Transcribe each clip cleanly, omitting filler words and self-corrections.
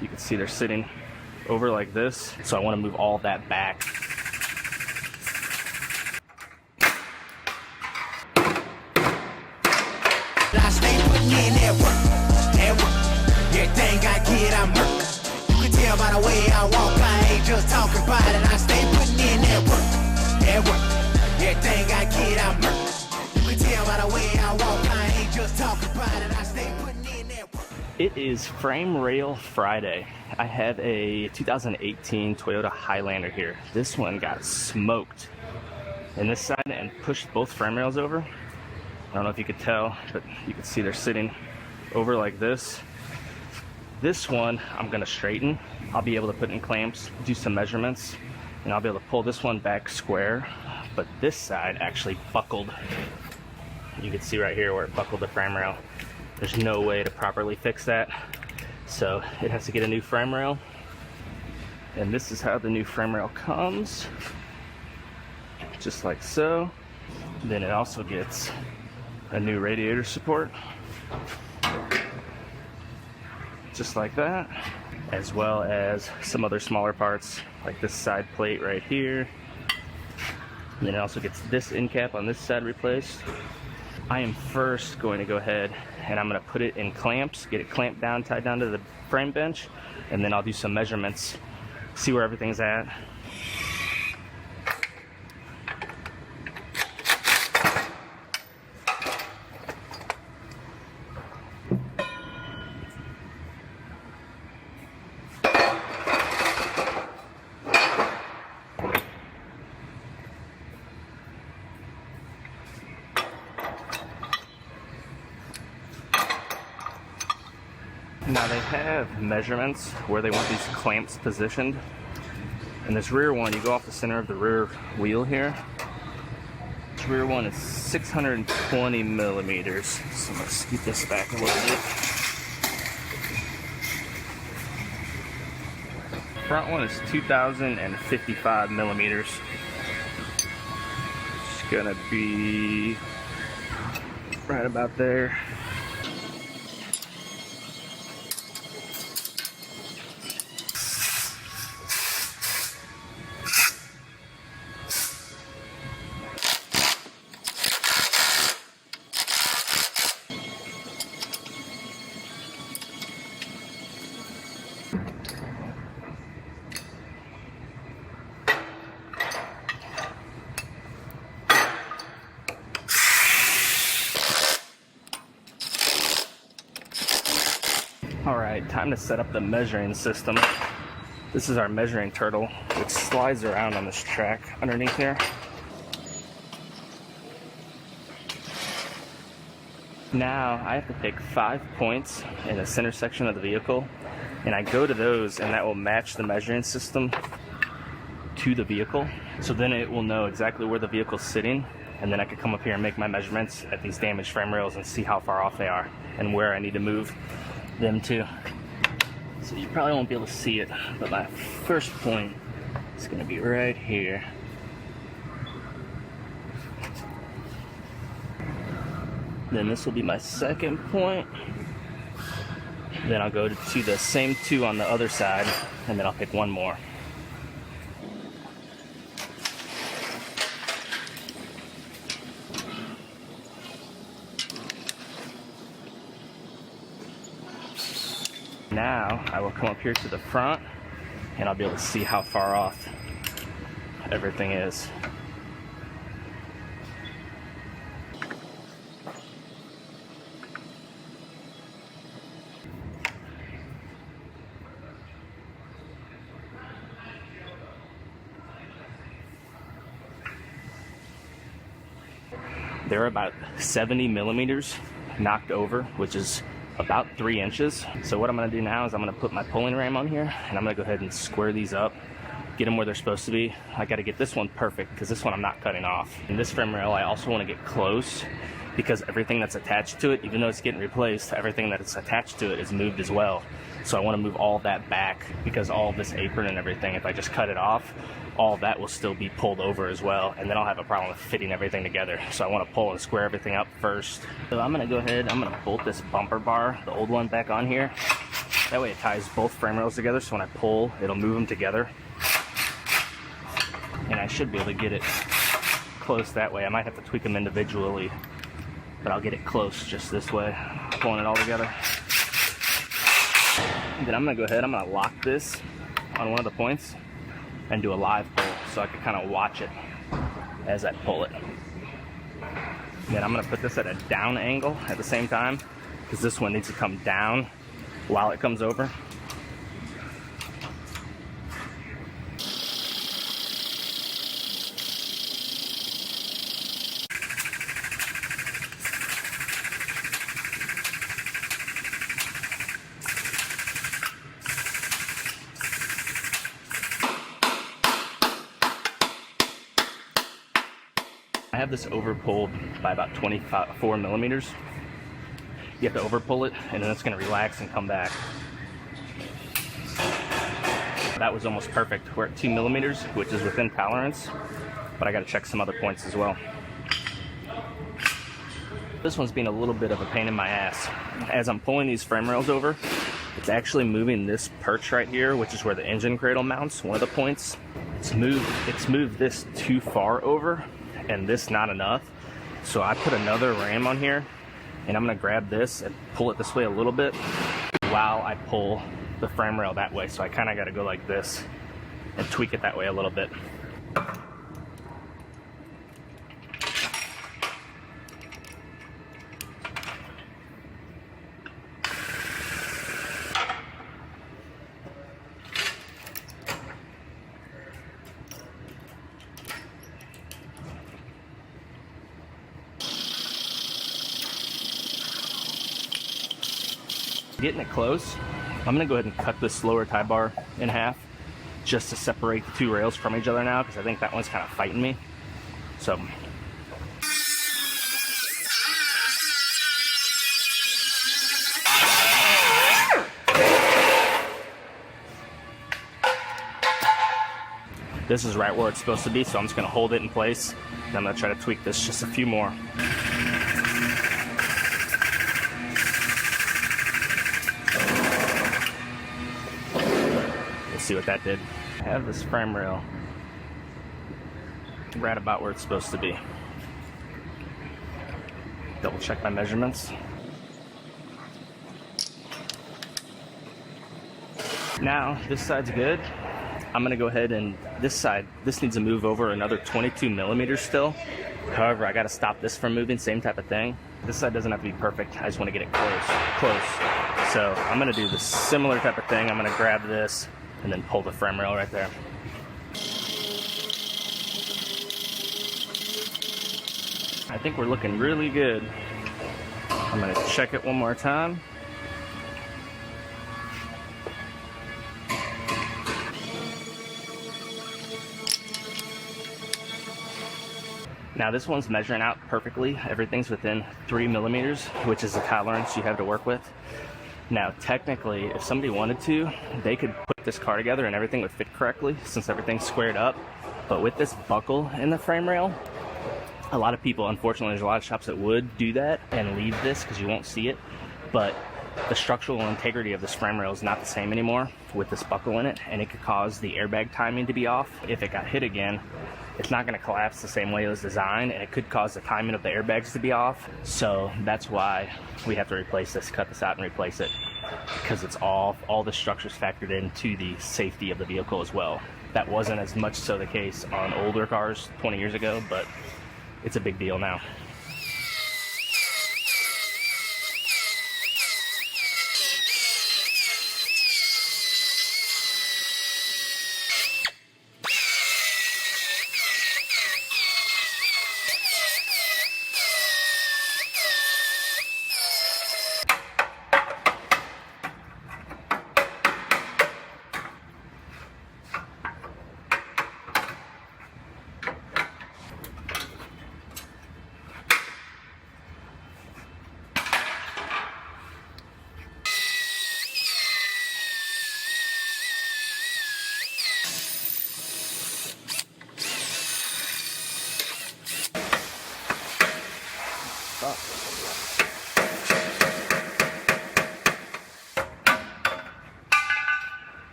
you can see they're sitting over like this, so I want to move all that back. I stay putting in that work. Everything I get, I murk. You can tell by the way I walk, I ain't just talking about it. I stay putting in that work. Everything I get, I murk. You can tell by the way I walk, I ain't just talking about it. I stay putting in that work. It is Frame Rail Friday. I have a 2018 Toyota Highlander here. This one got smoked in this side and pushed both frame rails over. I don't know if you could tell, but you can see they're sitting over like this. This one I'm gonna straighten. I'll be able to put in clamps, do some measurements, and I'll be able to pull this one back square. But this side actually buckled. You can see right here where it buckled the frame rail. There's no way to properly fix that. So it has to get a new frame rail. And this is how the new frame rail comes. Just like so. Then it also gets a new radiator support. Just like that. As well as some other smaller parts, like this side plate right here. And then it also gets this end cap on this side replaced. I am first going to go ahead and I'm going to put it in clamps, get it clamped down, tied down to the frame bench, and then I'll do some measurements, see where everything's at. Now they have measurements where they want these clamps positioned. And this rear one, you go off the center of the rear wheel here. This rear one is 620 millimeters. So I'm gonna scoot this back a little bit. Front one is 2055 millimeters. It's gonna be right about there. Alright, time to set up the measuring system. This is our measuring turtle, which slides around on this track underneath here. Now I have to pick 5 points in the center section of the vehicle, and I go to those and that will match the measuring system to the vehicle. So then it will know exactly where the vehicle's sitting, and then I can come up here and make my measurements at these damaged frame rails and see how far off they are and where I need to move them to. So you probably won't be able to see it, but my first point is going to be right here. Then this will be my second point. Then I'll go to the same 2 on the other side, and then I'll pick 1 more. Now I will come up here to the front and I'll be able to see how far off everything is. They're about 70 millimeters knocked over, which is about 3 inches. So what I'm going to do now is I'm going to put my pulling ram on here and I'm going to go ahead and square these up, get them where they're supposed to be. I got to get this one perfect because this one I'm not cutting off. And this frame rail I also want to get close because everything that's attached to it, even though it's getting replaced, everything that's attached to it is moved as well. So I want to move all that back because all this apron and everything, if I just cut it off, all that will still be pulled over as well, and then I'll have a problem with fitting everything together. So I want to pull and square everything up first. So I'm going to go ahead, I'm going to bolt this bumper bar, the old one, back on here. That way it ties both frame rails together, so when I pull, it'll move them together. And I should be able to get it close that way. I might have to tweak them individually, but I'll get it close just this way, pulling it all together. And then I'm gonna go ahead, I'm gonna lock this on one of the points and do a live pull so I can kind of watch it as I pull it. Then I'm gonna put this at a down angle at the same time, because this one needs to come down while it comes over. I have this over pulled by about 24 millimeters. You have to over pull it, and then it's going to relax and come back. That was almost perfect. We're at 2 millimeters, which is within tolerance, but I got to check some other points as well. This one's being a little bit of a pain in my ass. As I'm pulling these frame rails over, it's actually moving this perch right here, which is where the engine cradle mounts, one of the points. It's moved this too far over, and this not enough. So I put another ram on here, and I'm gonna grab this and pull it this way a little bit while I pull the frame rail that way. So I kinda gotta go like this and tweak it that way a little bit. Getting it close, I'm gonna go ahead and cut this lower tie bar in half just to separate the two rails from each other now, because I think that one's kind of fighting me. So this is right where it's supposed to be, so I'm just gonna hold it in place, and I'm gonna try to tweak this just a few more. See what that did. I have this frame rail right about where it's supposed to be. Double check my measurements. Now this side's good. I'm gonna go ahead and this needs to move over another 22 millimeters still. However, I gotta stop this from moving, same type of thing. This side doesn't have to be perfect. I just wanna get it close. So I'm gonna do the similar type of thing. I'm gonna grab this and then pull the frame rail right there. I think we're looking really good. I'm gonna check it one more time. Now this one's measuring out perfectly. Everything's within 3 millimeters, which is the tolerance you have to work with. Now, technically, if somebody wanted to, they could put this car together and everything would fit correctly since everything's squared up. But with this buckle in the frame rail, a lot of people, unfortunately, there's a lot of shops that would do that and leave this because you won't see it. But the structural integrity of this frame rail is not the same anymore with this buckle in it, and it could cause the airbag timing to be off. If it got hit again, it's not going to collapse the same way it was designed, and it could cause the timing of the airbags to be off. So that's why we have to replace this, cut this out and replace it, because it's all the structures factored into the safety of the vehicle as well. That wasn't as much so the case on older cars 20 years ago, but it's a big deal now.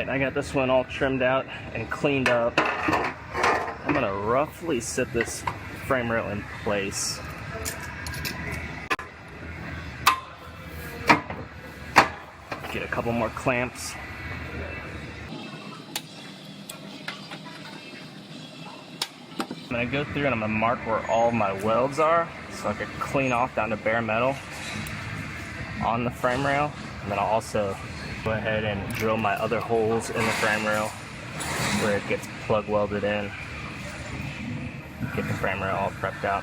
Alright, I got this one all trimmed out and cleaned up. I'm gonna roughly sit this frame rail in place. Get a couple more clamps. I'm gonna go through and I'm gonna mark where all my welds are so I can clean off down to bare metal on the frame rail. And then I'll also go ahead and drill my other holes in the frame rail where it gets plug welded in. Get the frame rail all prepped out.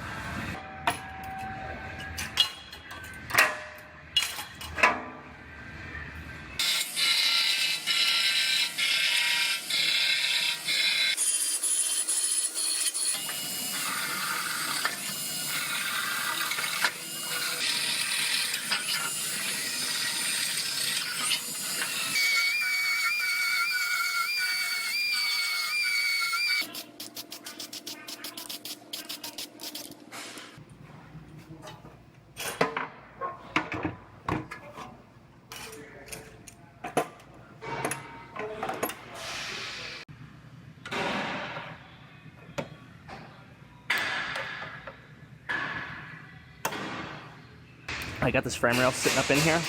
I got this frame rail sitting up in here,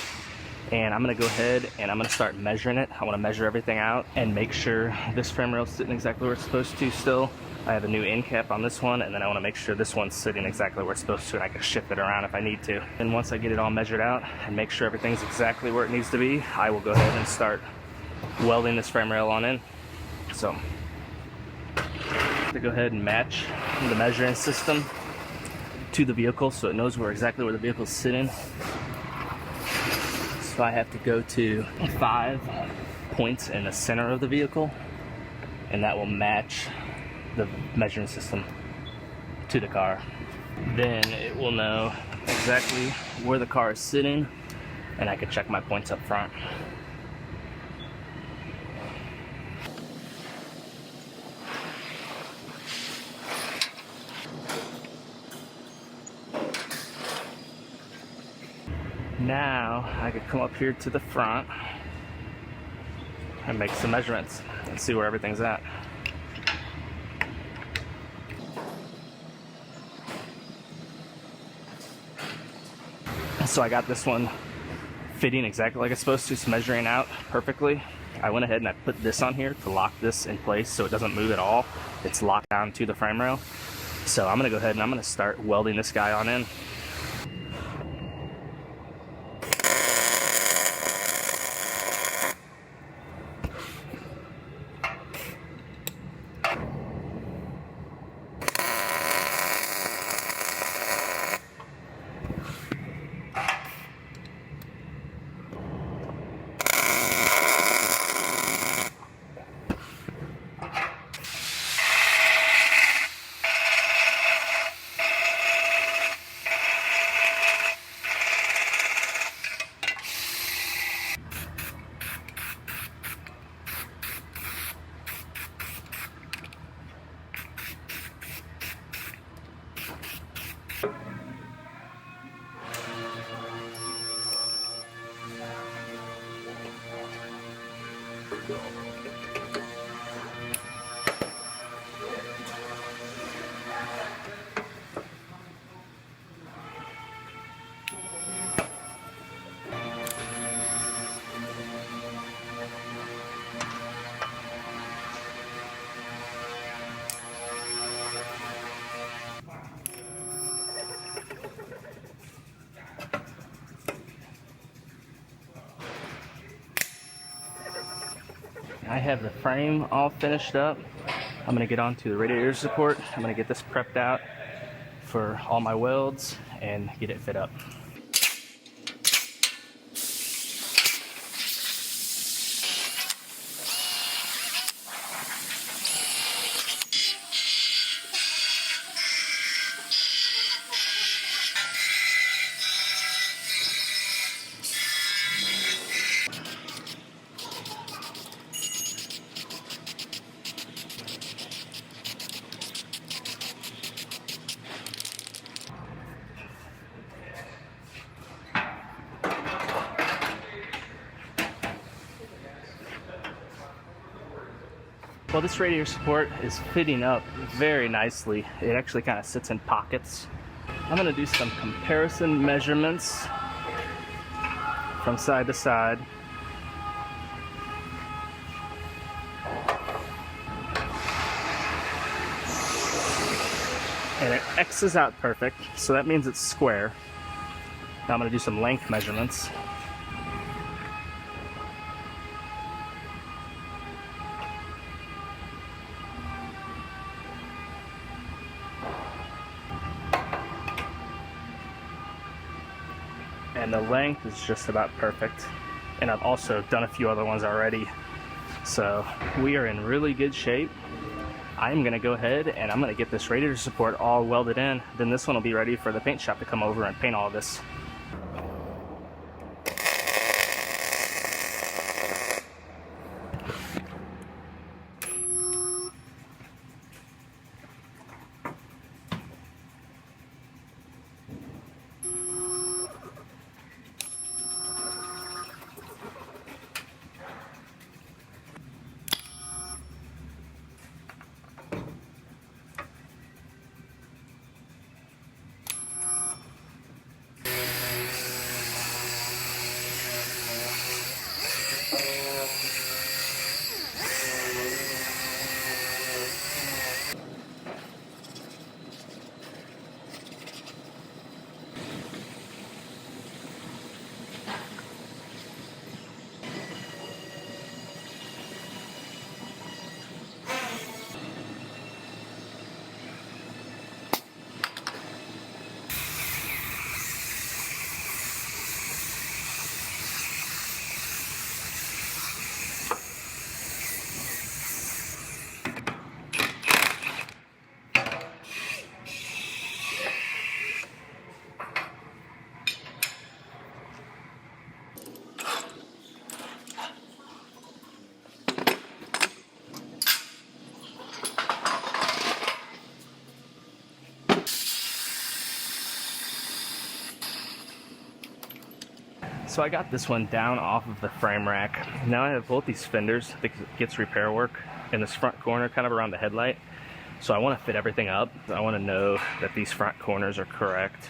and I'm gonna go ahead and I'm gonna start measuring it. I wanna measure everything out and make sure this frame rail is sitting exactly where it's supposed to still. I have a new end cap on this one, and then I wanna make sure this one's sitting exactly where it's supposed to, and I can shift it around if I need to. And once I get it all measured out and make sure everything's exactly where it needs to be, I will go ahead and start welding this frame rail on in. So, to go ahead and match the measuring system to the vehicle so it knows exactly where the vehicle's sitting. So I have to go to 5 points in the center of the vehicle, and that will match the measuring system to the car. Then it will know exactly where the car is sitting, and I can check my points up front. Now I could come up here to the front and make some measurements and see where everything's at. So I got this one fitting exactly like it's supposed to. It's measuring out perfectly. I went ahead and I put this on here to lock this in place so it doesn't move at all. It's locked down to the frame rail. So I'm gonna go ahead and I'm gonna start welding this guy on in. I have the frame all finished up. I'm gonna get onto the radiator support. I'm gonna get this prepped out for all my welds and get it fit up. Well, this radiator support is fitting up very nicely. It actually kind of sits in pockets. I'm going to do some comparison measurements from side to side. And it X's out perfect, so that means it's square. Now I'm going to do some length measurements. And the length is just about perfect. And I've also done a few other ones already. So we are in really good shape. I'm gonna go ahead and I'm gonna get this radiator support all welded in. Then this one will be ready for the paint shop to come over and paint all of this. So I got this one down off of the frame rack. Now I have both these fenders that gets repair work in this front corner, kind of around the headlight. So I want to fit everything up. I want to know that these front corners are correct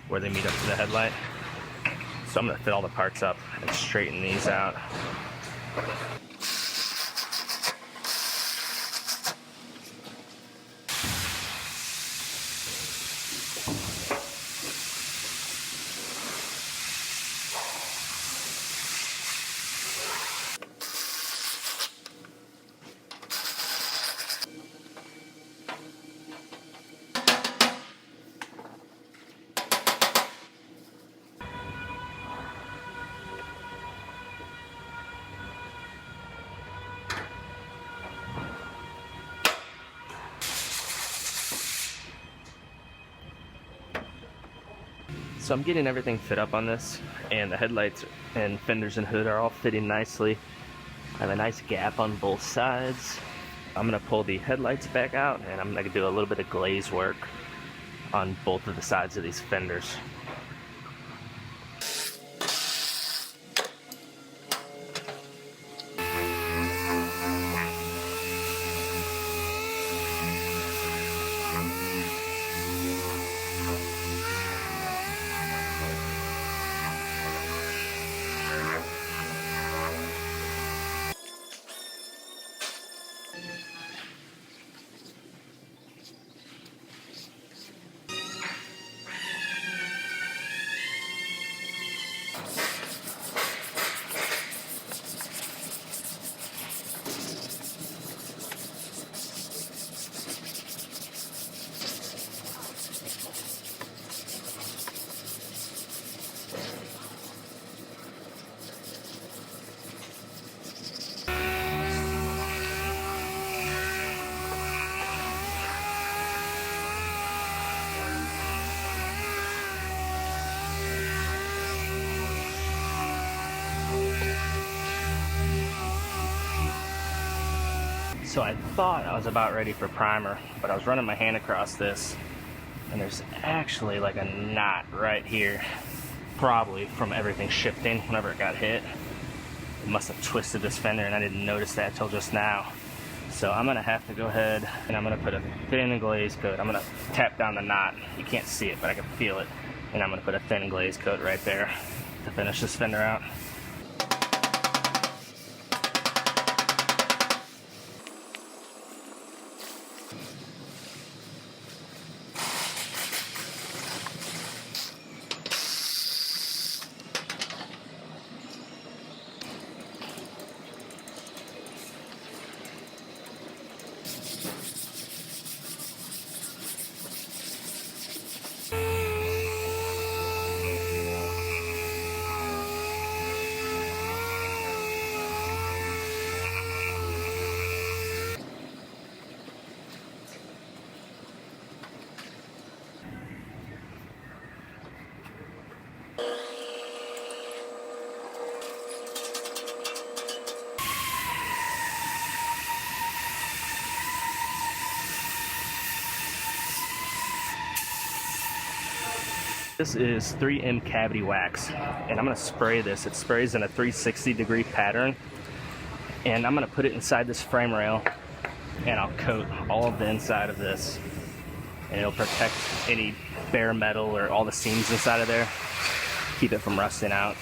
where they meet up to the headlight. So I'm going to fit all the parts up and straighten these out. So I'm getting everything fit up on this, and the headlights and fenders and hood are all fitting nicely. I have a nice gap on both sides. I'm going to pull the headlights back out, and I'm going to do a little bit of glaze work on both of the sides of these fenders. So I thought I was about ready for primer, but I was running my hand across this, and there's actually like a knot right here, probably from everything shifting whenever it got hit. It must have twisted this fender, and I didn't notice that till just now. So I'm gonna have to go ahead and I'm gonna put a thin glaze coat. I'm gonna tap down the knot. You can't see it, but I can feel it. And I'm gonna put a thin glaze coat right there to finish this fender out. This is 3M cavity wax, and I'm going to spray this. It sprays in a 360-degree pattern, and I'm going to put it inside this frame rail, and I'll coat all of the inside of this, and it'll protect any bare metal or all the seams inside of there, keep it from rusting out.